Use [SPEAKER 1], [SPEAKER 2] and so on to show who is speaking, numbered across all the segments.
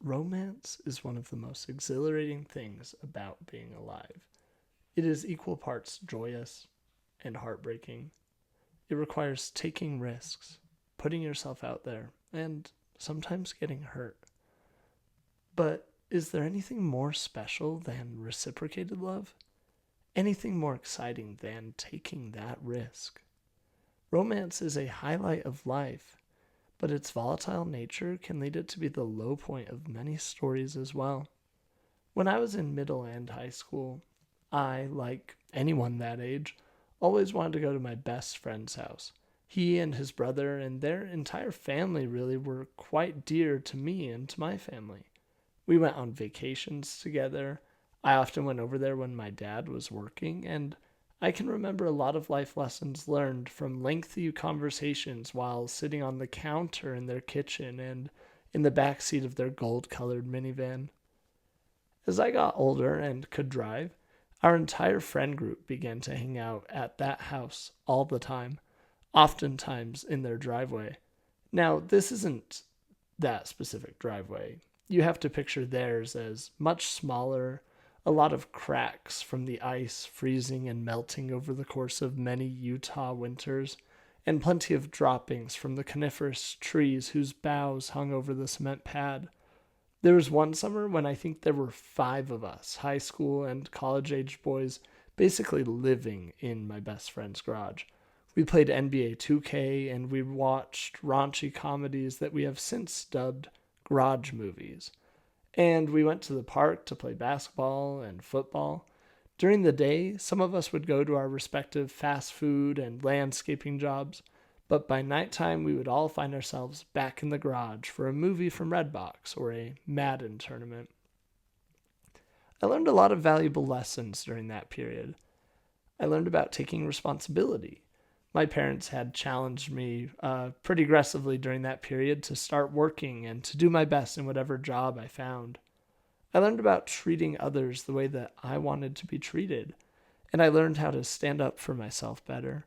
[SPEAKER 1] romance is one of the most exhilarating things about being alive. It is equal parts joyous and heartbreaking. It requires taking risks, putting yourself out there, and sometimes getting hurt. But is there anything more special than reciprocated love? Anything more exciting than taking that risk? Romance is a highlight of life, but its volatile nature can lead it to be the low point of many stories as well. When I was in middle and high school, I, like anyone that age, always wanted to go to my best friend's house. He and his brother and their entire family really were quite dear to me and to my family. We went on vacations together. I often went over there when my dad was working, and I can remember a lot of life lessons learned from lengthy conversations while sitting on the counter in their kitchen and in the back seat of their gold colored minivan. As I got older and could drive, our entire friend group began to hang out at that house all the time, oftentimes in their driveway. Now, this isn't that specific driveway. You have to picture theirs as much smaller, a lot of cracks from the ice freezing and melting over the course of many Utah winters, and plenty of droppings from the coniferous trees whose boughs hung over the cement pad. There was one summer when I think there were 5 of us, high school and college aged boys, basically living in my best friend's garage. We played NBA 2K and we watched raunchy comedies that we have since dubbed garage movies. And we went to the park to play basketball and football. During the day, some of us would go to our respective fast food and landscaping jobs, but by nighttime we would all find ourselves back in the garage for a movie from Redbox or a Madden tournament. I learned a lot of valuable lessons during that period. I learned about taking responsibility. My parents had challenged me pretty aggressively during that period to start working and to do my best in whatever job I found. I learned about treating others the way that I wanted to be treated, and I learned how to stand up for myself better.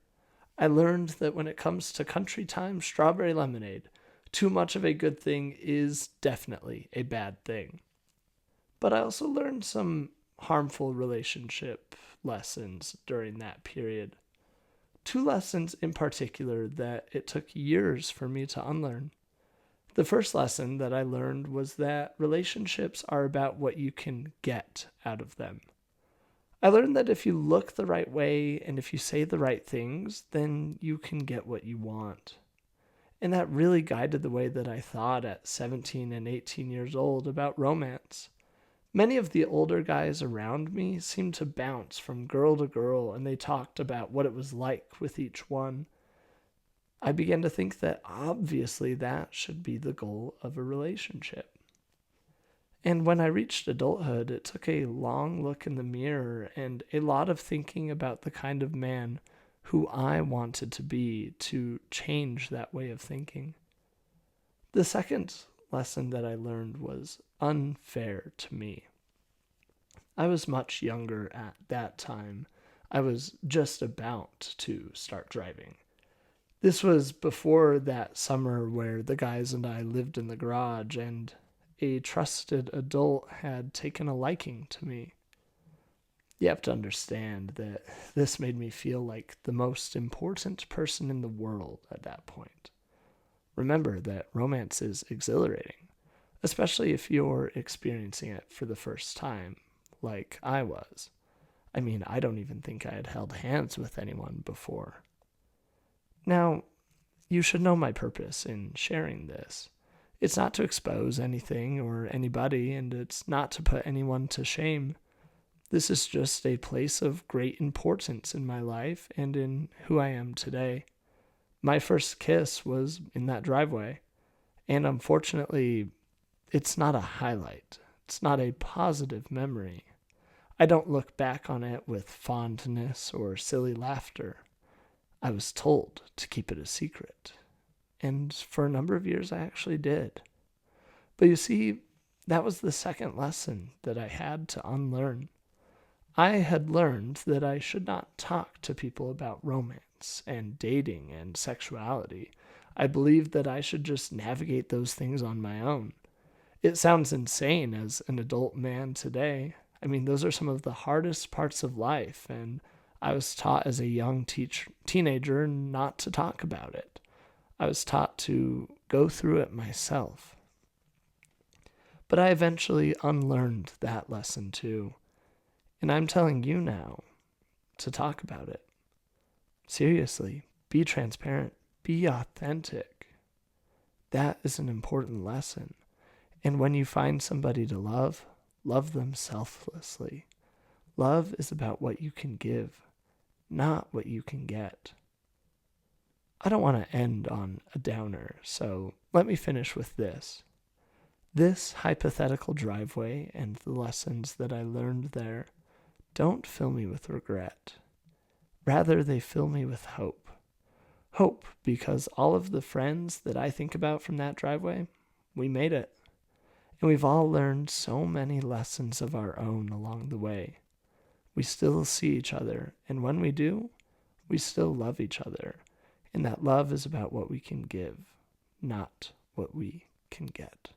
[SPEAKER 1] I learned that when it comes to country time strawberry lemonade, too much of a good thing is definitely a bad thing. But I also learned some harmful relationship lessons during that period. 2 lessons in particular that it took years for me to unlearn. The first lesson that I learned was that relationships are about what you can get out of them. I learned that if you look the right way and if you say the right things, then you can get what you want. And that really guided the way that I thought at 17 and 18 years old about romance. Many of the older guys around me seemed to bounce from girl to girl, and they talked about what it was like with each one. I began to think that obviously that should be the goal of a relationship. And when I reached adulthood, it took a long look in the mirror and a lot of thinking about the kind of man who I wanted to be to change that way of thinking. The second lesson that I learned was unfair to me. I was much younger at that time. I was just about to start driving. This was before that summer where the guys and I lived in the garage and a trusted adult had taken a liking to me. You have to understand that this made me feel like the most important person in the world at that point. Remember that romance is exhilarating, especially if you're experiencing it for the first time, like I was. I mean, I don't even think I had held hands with anyone before. Now, you should know my purpose in sharing this. It's not to expose anything or anybody, and it's not to put anyone to shame. This is just a place of great importance in my life and in who I am today. My first kiss was in that driveway, and unfortunately, it's not a highlight. It's not a positive memory. I don't look back on it with fondness or silly laughter. I was told to keep it a secret. And for a number of years, I actually did. But you see, that was the second lesson that I had to unlearn. I had learned that I should not talk to people about romance and dating and sexuality. I believed that I should just navigate those things on my own. It sounds insane as an adult man today. I mean, those are some of the hardest parts of life, and I was taught as a young teenager not to talk about it. I was taught to go through it myself. But I eventually unlearned that lesson too, and I'm telling you now to talk about it. Seriously, be transparent, be authentic. That is an important lesson. And when you find somebody to love, love them selflessly. Love is about what you can give, not what you can get. I don't want to end on a downer, so let me finish with this. This hypothetical driveway and the lessons that I learned there don't fill me with regret. Rather, they fill me with hope. Hope because all of the friends that I think about from that driveway, we made it. And we've all learned so many lessons of our own along the way. We still see each other, and when we do, we still love each other. And that love is about what we can give, not what we can get.